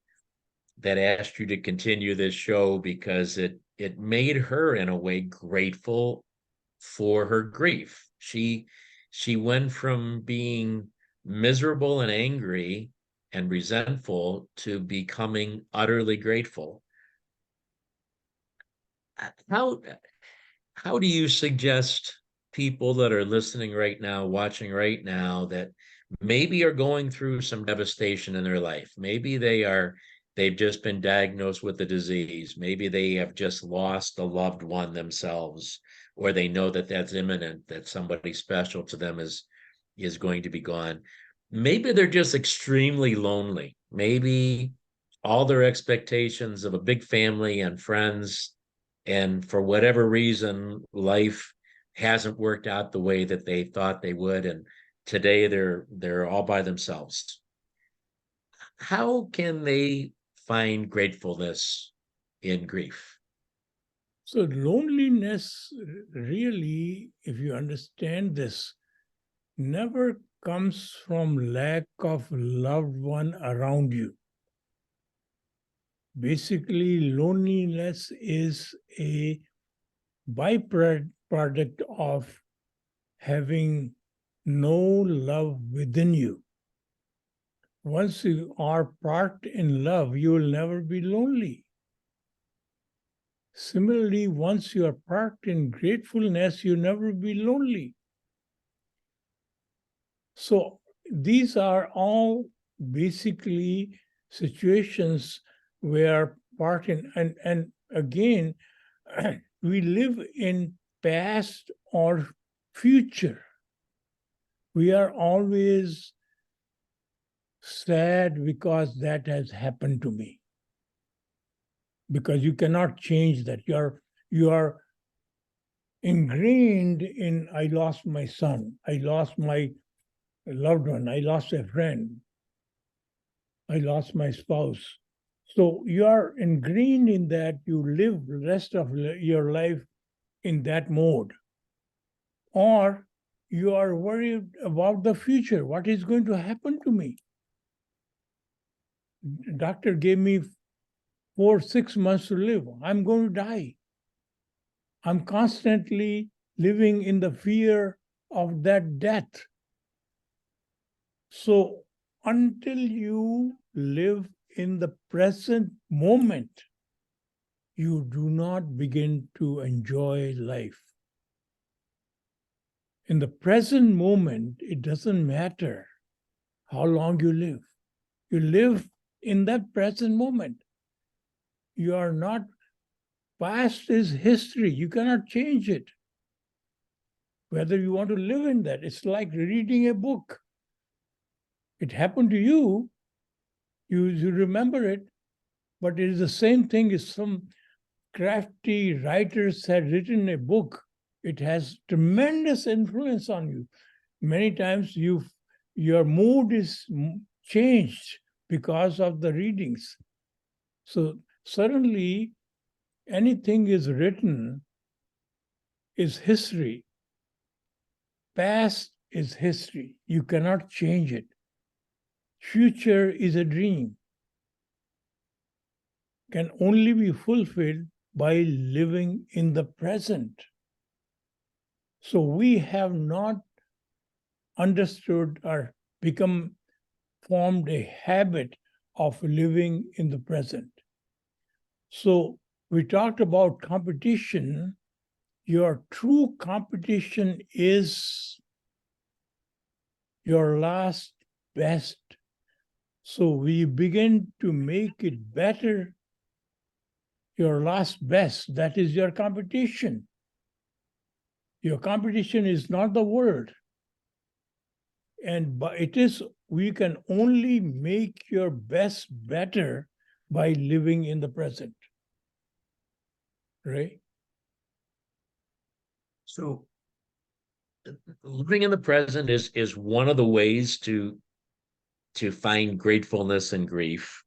that asked you to continue this show because it made her in a way grateful for her grief. She went from being miserable and angry and resentful to becoming utterly grateful. How do you suggest people that are listening right now, watching right now, that maybe are going through some devastation in their life? Maybe they've just been diagnosed with a disease. Maybe they have just lost a loved one themselves, or they know that that's imminent, that somebody special to them is going to be gone. Maybe they're just extremely lonely. Maybe all their expectations of a big family and friends, and for whatever reason, life hasn't worked out the way that they thought they would, and today they're all by themselves. How can they find gratefulness in grief? So loneliness really, if you understand this, never comes from lack of loved one around you. Basically, loneliness is a byproduct of having no love within you. Once you are parked in love, you will never be lonely. Similarly, once you are parked in gratefulness, you'll never be lonely. So these are all basically situations where and again, we live in past or future. We are always sad because that has happened to me. Because you cannot change that. You are ingrained in, I lost my son, I lost my loved one, I lost a friend, I lost my spouse. So you are ingrained in that, you live the rest of your life in that mode. Or you are worried about the future. What is going to happen to me? The doctor gave me 6 months to live. I'm going to die. I'm constantly living in the fear of that death. So until you live in the present moment, you do not begin to enjoy life. In the present moment, it doesn't matter how long you live. You live in that present moment. You are not, past is history. You cannot change it. Whether you want to live in that, it's like reading a book. It happened to you, you remember it, but it is the same thing as some crafty writers had written a book. It has tremendous influence on you. Many times your mood is changed because of the readings. So suddenly anything is written is history. Past is history. You cannot change it. Future is a dream. Can only be fulfilled by living in the present. So we have not understood or formed a habit of living in the present. So we talked about competition. Your true competition is your last best. So we begin to make it better. Your last best, that is your competition. Your competition is not the world. But it is, we can only make your best better by living in the present. Right? So living in the present is one of the ways to find gratefulness and grief.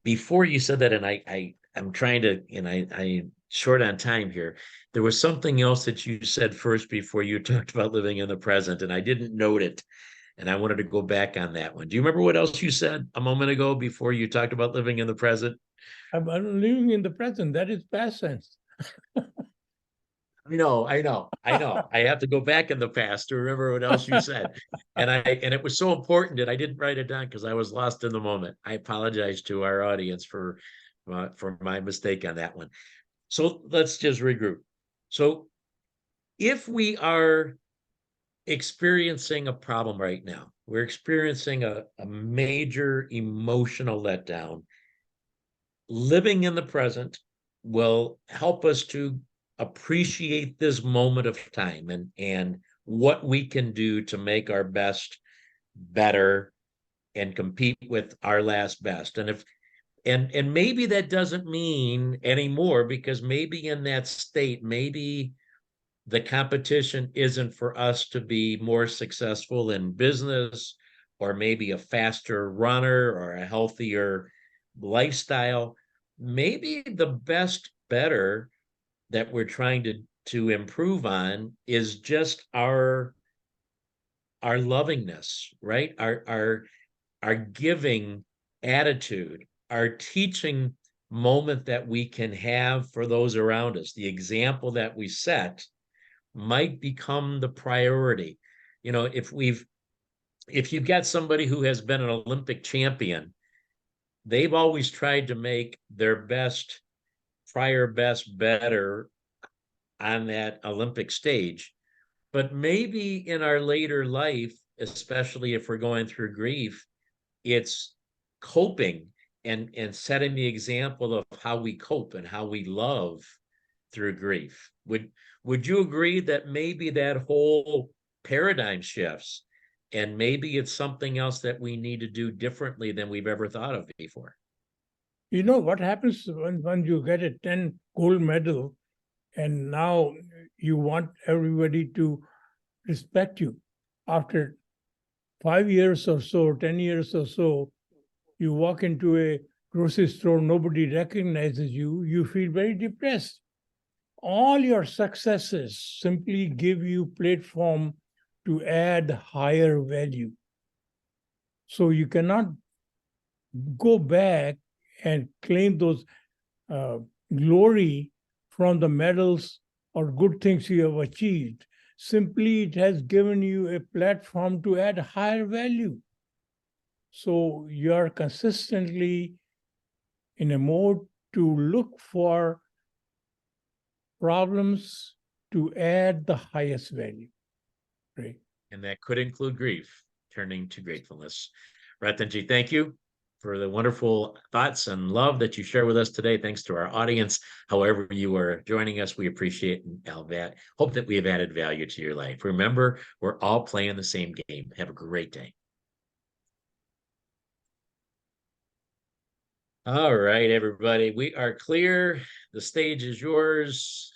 Before you said that, and I'm trying to, and I short on time here. There was something else that you said first before you talked about living in the present, and I didn't note it. And I wanted to go back on that one. Do you remember what else you said a moment ago before you talked about living in the present? I'm living in the present. That is past tense. I know. I have to go back in the past to remember what else you said. And it was so important that I didn't write it down because I was lost in the moment. I apologize to our audience for my mistake on that one. So let's just regroup. So if we are experiencing a problem right now, we're experiencing a major emotional letdown, living in the present will help us to appreciate this moment of time and what we can do to make our best better and compete with our last best. And if and maybe that doesn't mean anymore, because maybe in that state, maybe the competition isn't for us to be more successful in business, or maybe a faster runner or a healthier lifestyle. Maybe the best better that we're trying to improve on is just our lovingness, right? Our giving attitude, our teaching moment that we can have for those around us, the example that we set might become the priority. You know, if you've got somebody who has been an Olympic champion, they've always tried to make their best, prior best better on that Olympic stage. But maybe in our later life, especially if we're going through grief, it's coping and setting the example of how we cope and how we love through grief. Would you agree that maybe that whole paradigm shifts, and maybe it's something else that we need to do differently than we've ever thought of before? You know what happens when you get a 10 gold medal and now you want everybody to respect you. After 5 years or so, 10 years or so, you walk into a grocery store, nobody recognizes you, you feel very depressed. All your successes simply give you platform to add higher value. So you cannot go back and claim those glory from the medals or good things you have achieved. Simply, it has given you a platform to add higher value. So you are consistently in a mode to look for problems to add the highest value. Right. And that could include grief, turning to gratefulness. Ratanjit, thank you for the wonderful thoughts and love that you share with us today. Thanks to our audience. However you are joining us, we appreciate and hope that we have added value to your life. Remember, we're all playing the same game. Have a great day. All right, everybody, we are clear. The stage is yours.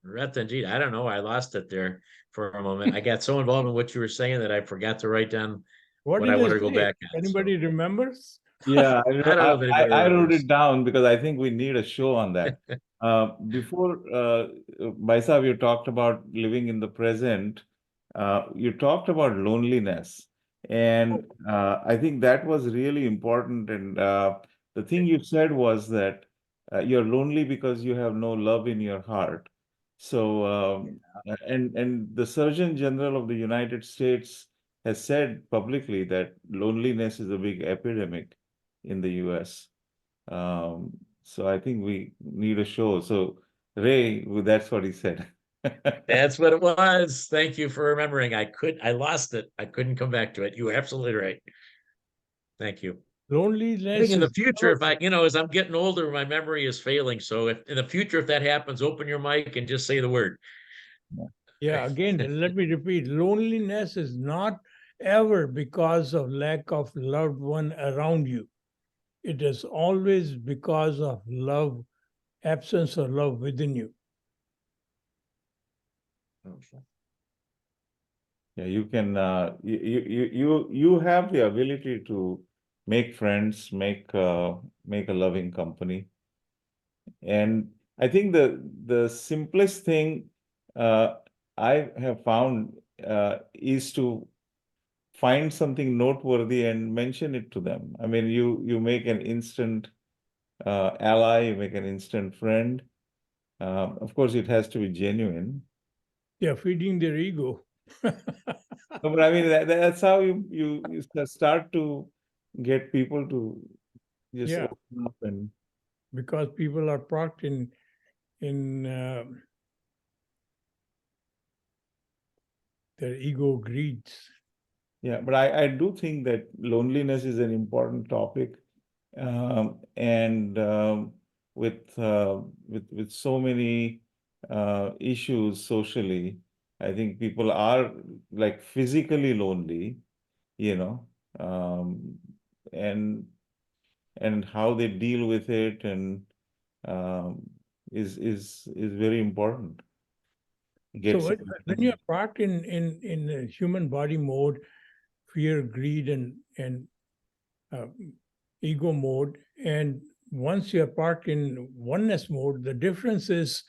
Ratanjit, I don't know. I lost it there for a moment. I got so involved in what you were saying that I forgot to write down what I wanted to go back on. Anybody remembers? Yeah, I don't know if anybody I wrote remembers. it down because I think we need a show on that. Before, Baisab, you talked about living in the present. You talked about loneliness, and I think that was really important. And the thing you said was that you're lonely because you have no love in your heart. So, and the Surgeon General of the United States has said publicly that loneliness is a big epidemic in the US. So I think we need a show. So Ray, that's what he said. That's what it was. Thank you for remembering. I lost it. I couldn't come back to it. You were absolutely right. Thank you. I Loneliness think in the is future, if I, as I'm getting older, my memory is failing. So if in the future, if that happens, open your mic and just say the word. Yeah, again, let me repeat, loneliness is not ever because of lack of loved one around you. It is always because of love, absence of love within you. Yeah, you can you have the ability to make friends, make a loving company. And I think the simplest thing I have found is to find something noteworthy and mention it to them. I mean, you make an instant ally, you make an instant friend. Of course, it has to be genuine. They're feeding their ego. No, but I mean that's how you start to get people to just Yeah, open up and because people are parked in their ego greeds. yeah. But I do think that loneliness is an important topic, and with so many issues socially, I think people are like physically lonely, you know, um, and how they deal with it and um, is very important. So Get when, some. when you're parked in the human body mode, fear, greed, and ego mode, and once you're parked in oneness mode, the difference is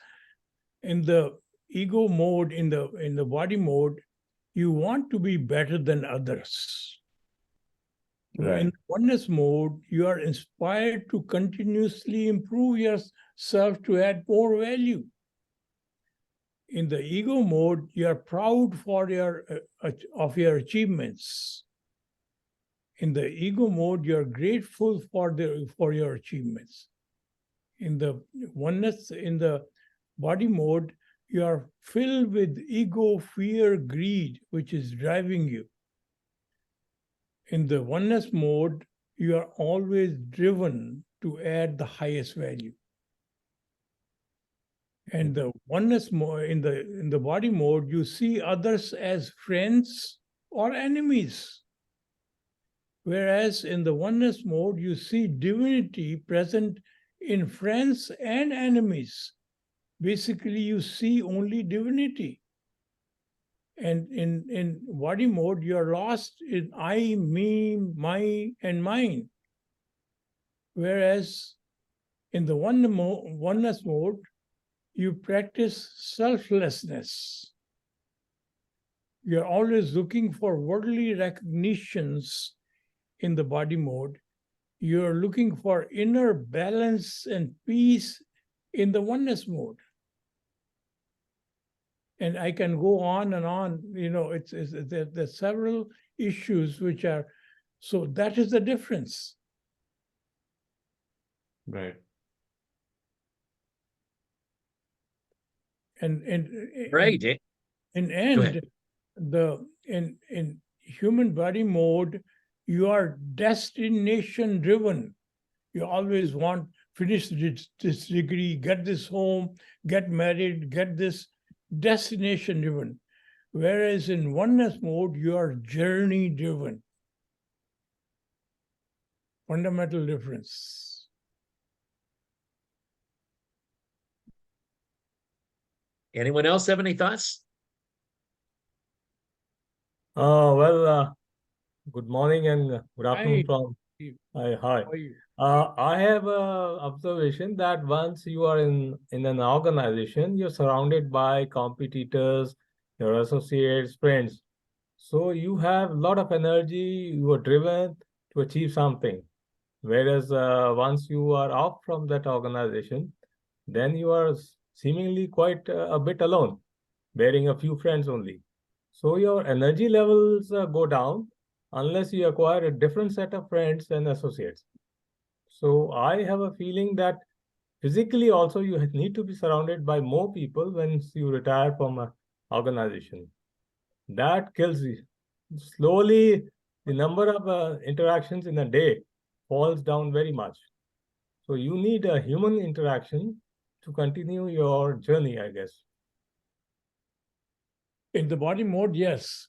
in the ego mode, in the body mode, you want to be better than others. Right. In oneness mode, you are inspired to continuously improve yourself to add more value. In the ego mode, you are proud for of your achievements. In the ego mode, you are grateful for your achievements. In the oneness, in the body mode, you are filled with ego, fear, greed, which is driving you. In the oneness mode, you are always driven to add the highest value. And the oneness mode, in the body mode, you see others as friends or enemies. Whereas in the oneness mode, you see divinity present in friends and enemies. Basically, you see only divinity. And in body mode, you're lost in I, me, my, and mine. Whereas in the oneness mode, you practice selflessness. You're always looking for worldly recognitions in the body mode. You're looking for inner balance and peace in the oneness mode. And I can go on and on. There's several issues which are, so that is the difference. Right. And Right. Go ahead. in human body mode, you are destination driven. You always want finish this degree, get this home, get married, get this, destination driven. Whereas in oneness mode, you are journey driven. Fundamental difference. Anyone else have any thoughts? Good morning and good afternoon from. Hi. How are you? I have a observation that once you are in an organization, you're surrounded by competitors, your associates, friends. So you have a lot of energy, you are driven to achieve something. Whereas once you are off from that organization, then you are seemingly quite a bit alone, bearing a few friends only. So your energy levels go down unless you acquire a different set of friends and associates. So I have a feeling that physically also you need to be surrounded by more people when you retire from an organization. That kills you. Slowly, the number of interactions in a day falls down very much. So you need a human interaction to continue your journey, I guess. In the body mode, yes.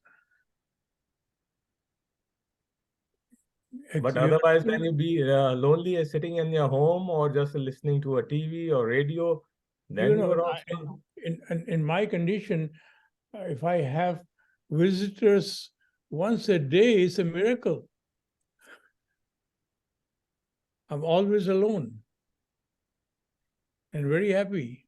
But otherwise, when you be lonely sitting in your home or just listening to a TV or radio, then you are also. In my condition, if I have visitors once a day, it's a miracle. I'm always alone and very happy.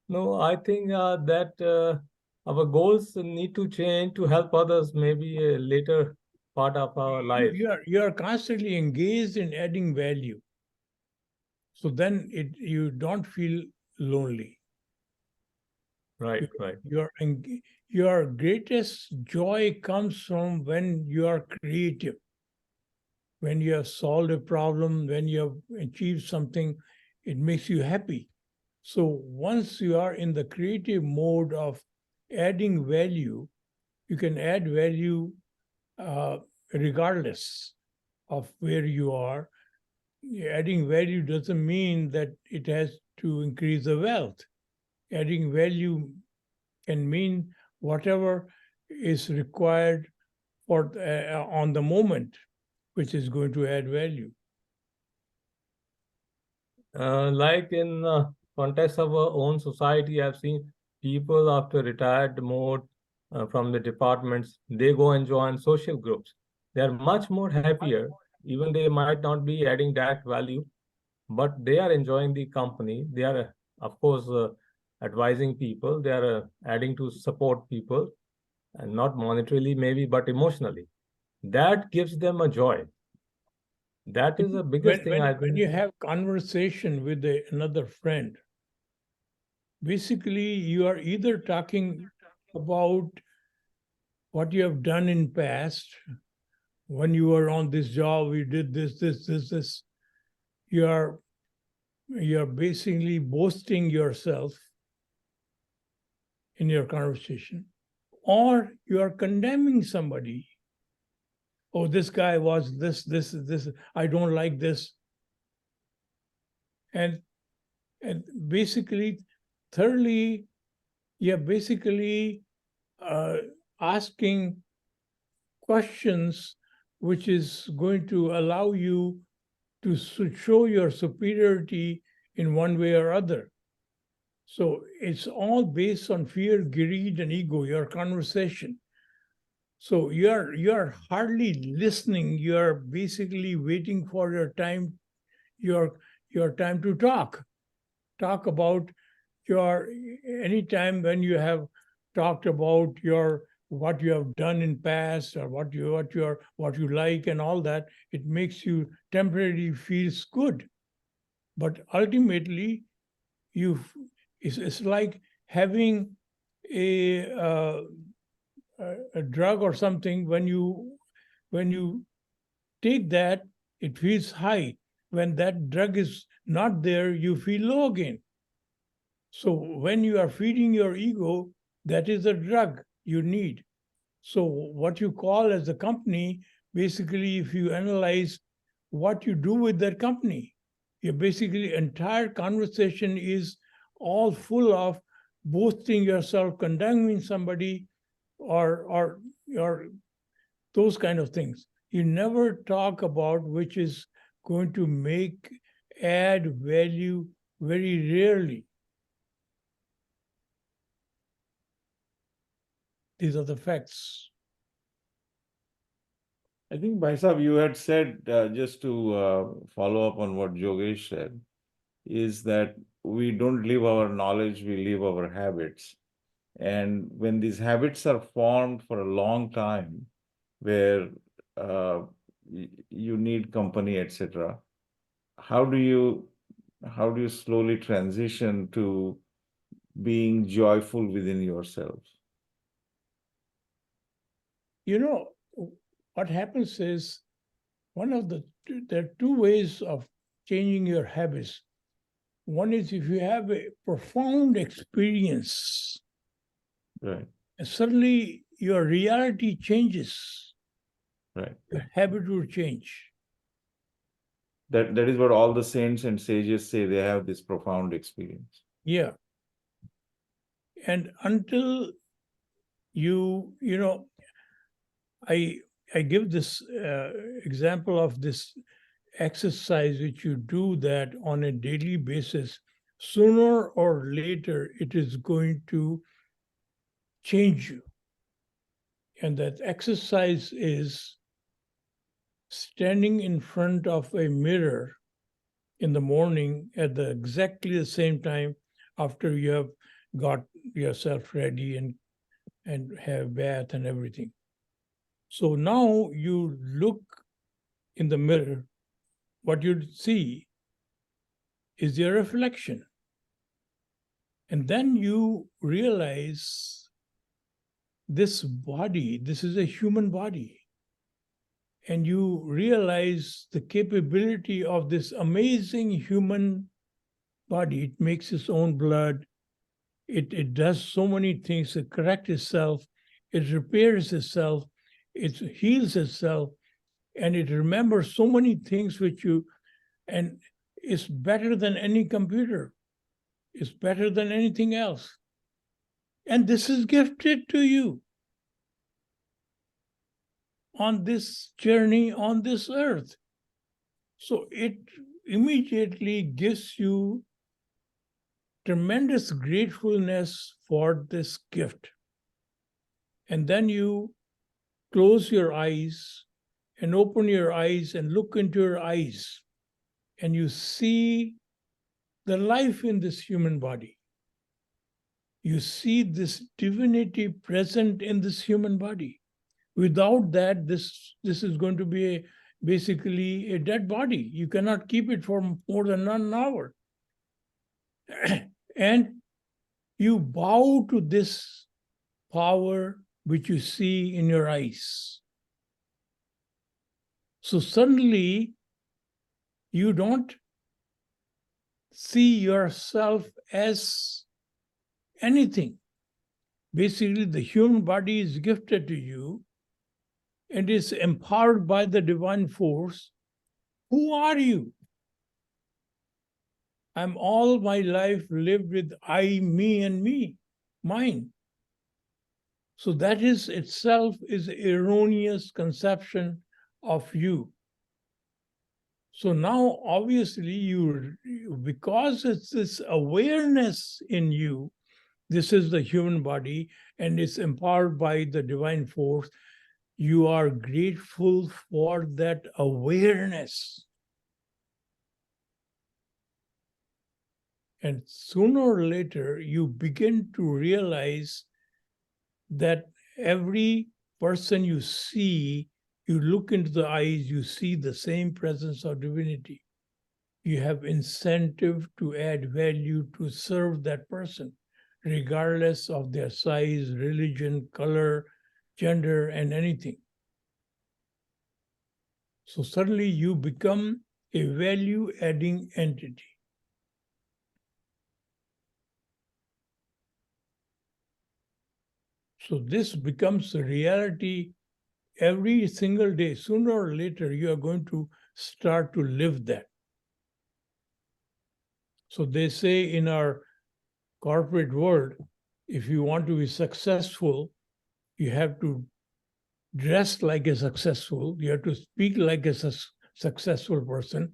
No, I think that our goals need to change to help others, maybe a later part of our life. You are constantly engaged in adding value. So then you don't feel lonely. Right. Your greatest joy comes from when you are creative, when you have solved a problem, when you have achieved something, it makes you happy. So once you are in the creative mode of adding value, you can add value regardless of where you are. Adding value doesn't mean that it has to increase the wealth. Adding value can mean whatever is required for on the moment, which is going to add value. Like in context of our own society, I've seen people after retired mode from the departments, they go and join social groups. They are much more happier, even they might not be adding direct value, but they are enjoying the company. They are, of course, advising people. They are adding to support people, and not monetarily maybe, but emotionally. That gives them a joy. That is the biggest thing I think. When you have conversation with another friend, basically you are either talking about what you have done in past. When you were on this job, we did this. You are basically boasting yourself in your conversation, or you are condemning somebody. Oh, this guy was this. I don't like this. And basically, thirdly, you're basically asking questions which is going to allow you to show your superiority in one way or other. So it's all based on fear, greed, and ego, your conversation. So you're hardly listening. You're basically waiting for your time your time to talk about any time when you have talked about what you have done in past, or what you like and all that. It makes you temporarily feels good, but ultimately it's like having a drug or something. When you take that, it feels high. When that drug is not there, you feel low again. So when you are feeding your ego, that is the drug you need. So what you call as a company, basically, if you analyze what you do with that company, your basically entire conversation is all full of boasting yourself, condemning somebody, or those kind of things. You never talk about which is going to add value very rarely. These are the facts. I think, Bhai Sahib, you had said, just to follow up on what Jogesh said, is that we don't live our knowledge, we live our habits. And when these habits are formed for a long time, where you need company, etc., how do you slowly transition to being joyful within yourself? What happens is, there are two ways of changing your habits. One is if you have a profound experience, Right. and suddenly your reality changes, Right. your habit will change. That is what all the saints and sages say. They have this profound experience. Yeah. And until I give this example of this exercise which you do that on a daily basis. Sooner or later, it is going to change you. And that exercise is standing in front of a mirror in the morning at exactly the same time after you have got yourself ready and have bath and everything. So now you look in the mirror, what you see is your reflection. And then you realize this body, this is a human body. And you realize the capability of this amazing human body. It makes its own blood. It does so many things. It corrects itself. It repairs itself. It heals itself. And it remembers so many things and it's better than any computer. It's better than anything else. And this is gifted to you on this journey on this earth. So it immediately gives you tremendous gratefulness for this gift. And then you close your eyes and open your eyes and look into your eyes, and you see the life in this human body. You see this divinity present in this human body. Without that, this is going to be basically a dead body. You cannot keep it for more than an hour. And you bow to this power which you see in your eyes. So suddenly, you don't see yourself as anything. Basically, the human body is gifted to you and is empowered by the divine force. Who are you? I'm all my life lived with I, me, and me, mine. So that is itself is erroneous conception of you. So now, obviously, because it's this awareness in you, this is the human body, and it's empowered by the divine force, you are grateful for that awareness. And sooner or later, you begin to realize that every person you see, you look into the eyes, you see the same presence of divinity. You have incentive to add value to serve that person, regardless of their size, religion, color, gender, and anything. So suddenly you become a value-adding entity. So this becomes a reality every single day. Sooner or later, you are going to start to live that. So they say in our corporate world, if you want to be successful, you have to dress like a successful, you have to speak like a successful person,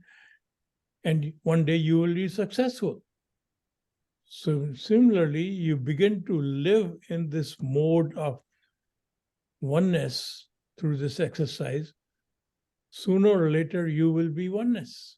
and one day you will be successful. So similarly, you begin to live in this mode of oneness through this exercise. Sooner or later, you will be oneness.